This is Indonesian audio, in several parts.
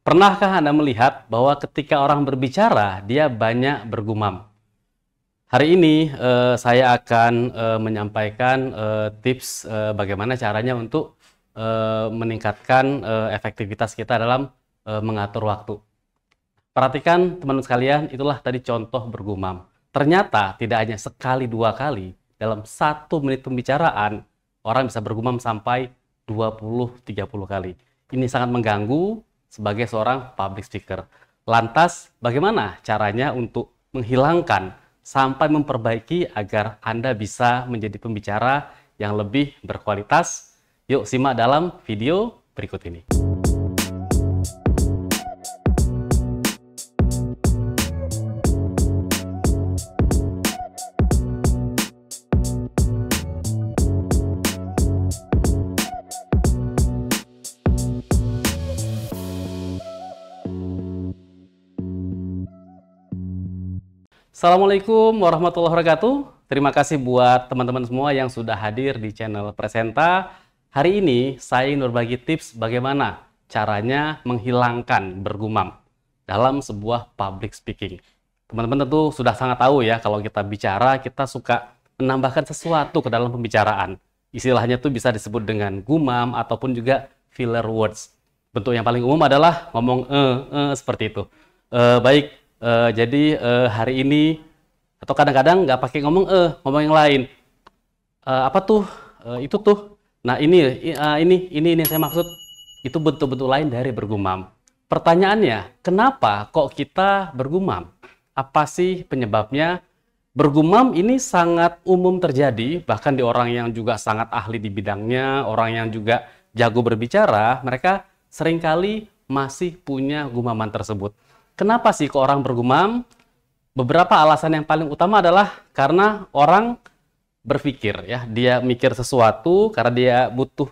Pernahkah Anda melihat bahwa ketika orang berbicara, dia banyak bergumam? Hari ini saya akan menyampaikan tips bagaimana caranya untuk meningkatkan efektivitas kita dalam mengatur waktu. Perhatikan teman-teman sekalian, itulah tadi contoh bergumam. Ternyata tidak hanya sekali dua kali, dalam 1 menit pembicaraan, orang bisa bergumam sampai 20-30 kali. Ini sangat mengganggu sebagai seorang public speaker. Lantas, bagaimana caranya untuk menghilangkan sampai memperbaiki agar Anda bisa menjadi pembicara yang lebih berkualitas? Yuk simak dalam video berikut ini. Assalamualaikum warahmatullahi wabarakatuh. Terima kasih buat teman-teman semua yang sudah hadir di channel Presenta. Hari ini saya ingin berbagi tips bagaimana caranya menghilangkan bergumam dalam sebuah public speaking. Teman-teman tentu sudah sangat tahu ya, kalau kita bicara kita suka menambahkan sesuatu ke dalam pembicaraan. Istilahnya tuh bisa disebut dengan gumam ataupun juga filler words. Bentuk yang paling umum adalah ngomong seperti itu. Baik. Jadi hari ini atau kadang-kadang nggak pakai ngomong yang lain. Apa tuh? Itu tuh. Nah ini saya maksud. Itu bentuk-bentuk lain dari bergumam. Pertanyaannya, kenapa kok kita bergumam? Apa sih penyebabnya? Bergumam ini sangat umum terjadi, bahkan di orang yang juga sangat ahli di bidangnya, orang yang juga jago berbicara, mereka seringkali masih punya gumaman tersebut. Kenapa sih kok orang bergumam? Beberapa alasan yang paling utama adalah karena orang berpikir ya, dia mikir sesuatu karena dia butuh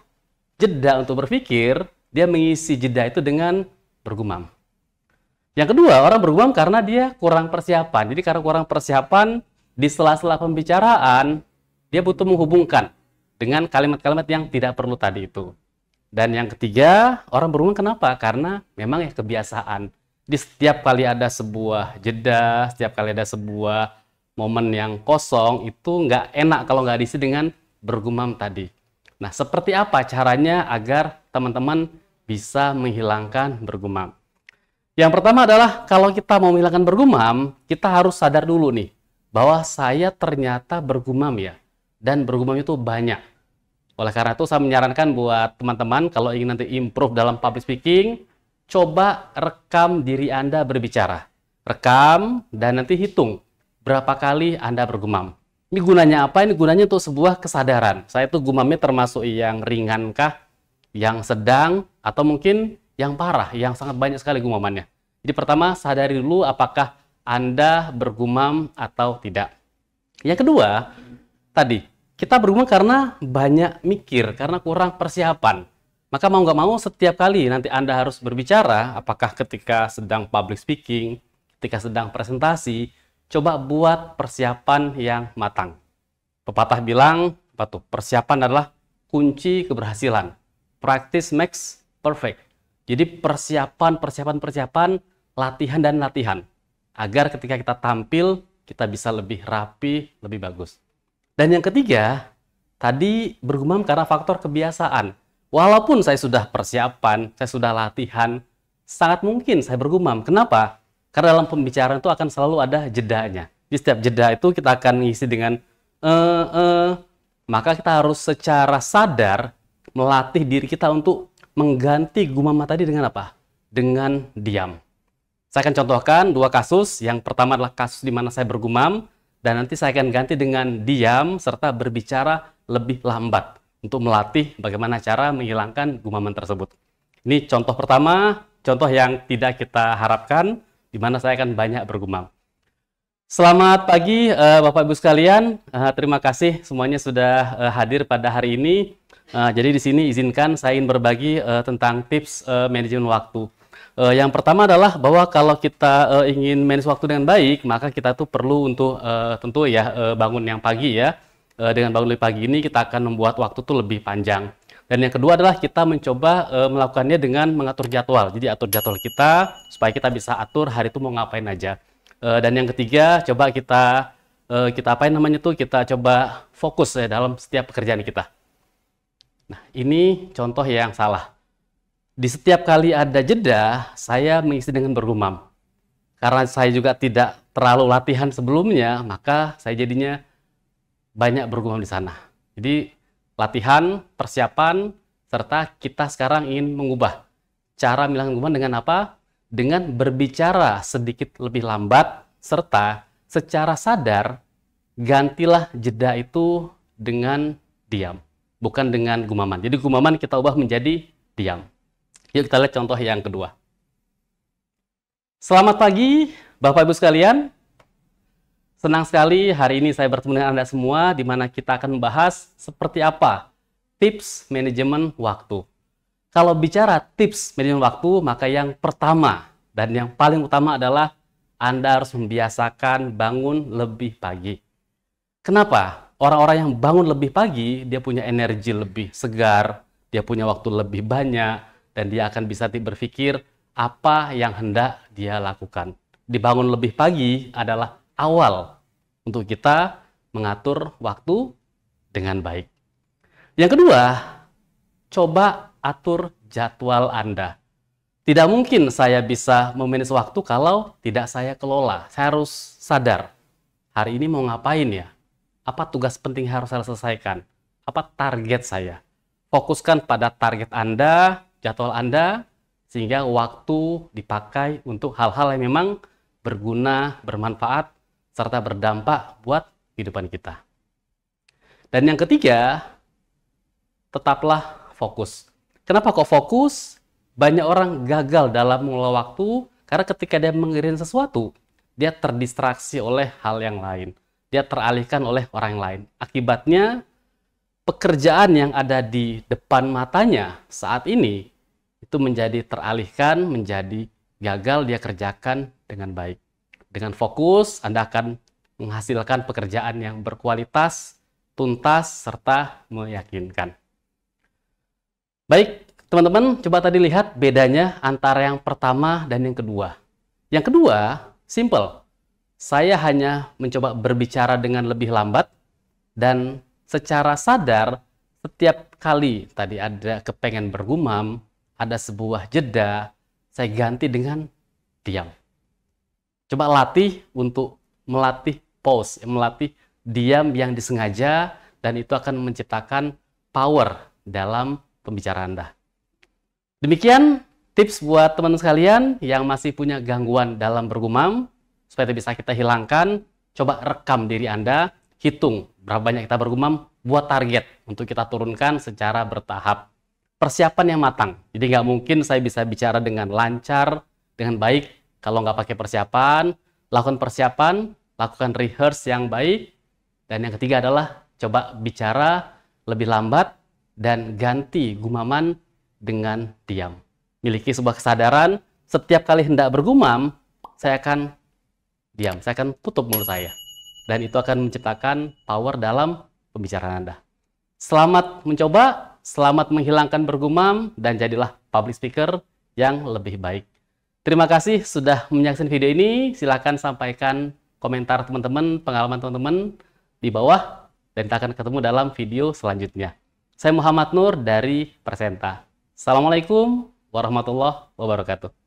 jeda untuk berpikir, dia mengisi jeda itu dengan bergumam. Yang kedua, orang bergumam karena dia kurang persiapan. Jadi karena kurang persiapan di sela-sela pembicaraan, dia butuh menghubungkan dengan kalimat-kalimat yang tidak perlu tadi itu. Dan yang ketiga, orang bergumam kenapa? Karena memang ya kebiasaan. Di setiap kali ada sebuah jeda, setiap kali ada sebuah momen yang kosong, itu nggak enak kalau nggak diisi dengan bergumam tadi. Nah, seperti apa caranya agar teman-teman bisa menghilangkan bergumam? Yang pertama adalah kalau kita mau menghilangkan bergumam, kita harus sadar dulu nih, bahwa saya ternyata bergumam ya, dan bergumam itu banyak. Oleh karena itu, saya menyarankan buat teman-teman kalau ingin nanti improve dalam public speaking, coba rekam diri Anda berbicara. Rekam dan nanti hitung berapa kali Anda bergumam. Ini gunanya apa? Ini gunanya untuk sebuah kesadaran. Saya tuh gumamnya termasuk yang ringankah, yang sedang, atau mungkin yang parah, yang sangat banyak sekali gumamannya. Jadi pertama, sadari dulu apakah Anda bergumam atau tidak. Yang kedua, tadi, kita bergumam karena banyak mikir, karena kurang persiapan. Maka mau nggak mau setiap kali nanti Anda harus berbicara, apakah ketika sedang public speaking, ketika sedang presentasi, coba buat persiapan yang matang. Pepatah bilang, apa tuh? Persiapan adalah kunci keberhasilan. Practice makes perfect. Jadi persiapan, latihan dan latihan. Agar ketika kita tampil, kita bisa lebih rapi, lebih bagus. Dan yang ketiga, tadi bergumam karena faktor kebiasaan. Walaupun saya sudah persiapan, saya sudah latihan, sangat mungkin saya bergumam. Kenapa? Karena dalam pembicaraan itu akan selalu ada jedanya. Di setiap jeda itu kita akan mengisi dengan maka kita harus secara sadar melatih diri kita untuk mengganti gumaman tadi dengan apa? Dengan diam. Saya akan contohkan 2 kasus. Yang pertama adalah kasus di mana saya bergumam, dan nanti saya akan ganti dengan diam serta berbicara lebih lambat, untuk melatih bagaimana cara menghilangkan gumaman tersebut. Ini contoh pertama, contoh yang tidak kita harapkan, di mana saya akan banyak bergumam. Selamat pagi Bapak Ibu sekalian, terima kasih semuanya sudah hadir pada hari ini. Jadi di sini izinkan saya ingin berbagi tentang tips manajemen waktu. Yang pertama adalah bahwa kalau kita ingin manage waktu dengan baik, maka kita tuh perlu untuk tentu ya bangun yang pagi ya. Dengan bangun lebih pagi ini kita akan membuat waktu tuh lebih panjang. Dan yang kedua adalah kita mencoba melakukannya dengan mengatur jadwal. Jadi atur jadwal kita supaya kita bisa atur hari itu mau ngapain aja. Dan yang ketiga, coba kita apain namanya tuh, kita coba fokus ya dalam setiap pekerjaan kita. Nah, ini contoh yang salah. Di setiap kali ada jeda, saya mengisi dengan bergumam. Karena saya juga tidak terlalu latihan sebelumnya, maka saya jadinya banyak bergumam di sana. Jadi latihan, persiapan, serta kita sekarang ingin mengubah cara menghilangkan gumam dengan apa? Dengan berbicara sedikit lebih lambat, serta secara sadar gantilah jeda itu dengan diam, bukan dengan gumaman. Jadi gumaman kita ubah menjadi diam. Yuk kita lihat contoh yang kedua. Selamat pagi Bapak Ibu sekalian. Senang sekali hari ini saya bertemu dengan Anda semua, di mana kita akan membahas seperti apa tips manajemen waktu. Kalau bicara tips manajemen waktu, maka yang pertama dan yang paling utama adalah Anda harus membiasakan bangun lebih pagi. Kenapa? Orang-orang yang bangun lebih pagi, dia punya energi lebih segar, dia punya waktu lebih banyak, dan dia akan bisa berpikir apa yang hendak dia lakukan. Dibangun lebih pagi adalah awal untuk kita mengatur waktu dengan baik. Yang kedua, coba atur jadwal Anda. Tidak mungkin saya bisa memanage waktu kalau tidak saya kelola. Saya harus sadar, hari ini mau ngapain ya? Apa tugas penting harus saya selesaikan? Apa target saya? Fokuskan pada target Anda, jadwal Anda, sehingga waktu dipakai untuk hal-hal yang memang berguna, bermanfaat, serta berdampak buat kehidupan kita. Dan yang ketiga, tetaplah fokus. Kenapa kok fokus? Banyak orang gagal dalam mengelola waktu karena ketika dia mengerjakan sesuatu, dia terdistraksi oleh hal yang lain. Dia teralihkan oleh orang yang lain. Akibatnya, pekerjaan yang ada di depan matanya saat ini itu menjadi teralihkan, menjadi gagal dia kerjakan dengan baik. Dengan fokus, Anda akan menghasilkan pekerjaan yang berkualitas, tuntas, serta meyakinkan. Baik, teman-teman, coba tadi lihat bedanya antara yang pertama dan yang kedua. Yang kedua, simple. Saya hanya mencoba berbicara dengan lebih lambat, dan secara sadar, setiap kali tadi ada kepengen bergumam, ada sebuah jeda, saya ganti dengan diam. Coba latih untuk melatih pause, melatih diam yang disengaja, dan itu akan menciptakan power dalam pembicaraan Anda. Demikian tips buat teman-teman sekalian yang masih punya gangguan dalam bergumam, supaya bisa kita hilangkan. Coba rekam diri Anda, hitung berapa banyak kita bergumam, buat target untuk kita turunkan secara bertahap. Persiapan yang matang, jadi nggak mungkin saya bisa bicara dengan lancar, dengan baik, kalau nggak pakai persiapan. Lakukan persiapan, lakukan rehearse yang baik. Dan yang ketiga adalah coba bicara lebih lambat dan ganti gumaman dengan diam. Miliki sebuah kesadaran, setiap kali hendak bergumam, saya akan diam, saya akan tutup mulut saya. Dan itu akan menciptakan power dalam pembicaraan Anda. Selamat mencoba, selamat menghilangkan bergumam, dan jadilah public speaker yang lebih baik. Terima kasih sudah menyaksikan video ini. Silakan sampaikan komentar teman-teman, pengalaman teman-teman di bawah, dan kita akan ketemu dalam video selanjutnya. Saya Muhammad Nur dari Presenta. Assalamualaikum warahmatullahi wabarakatuh.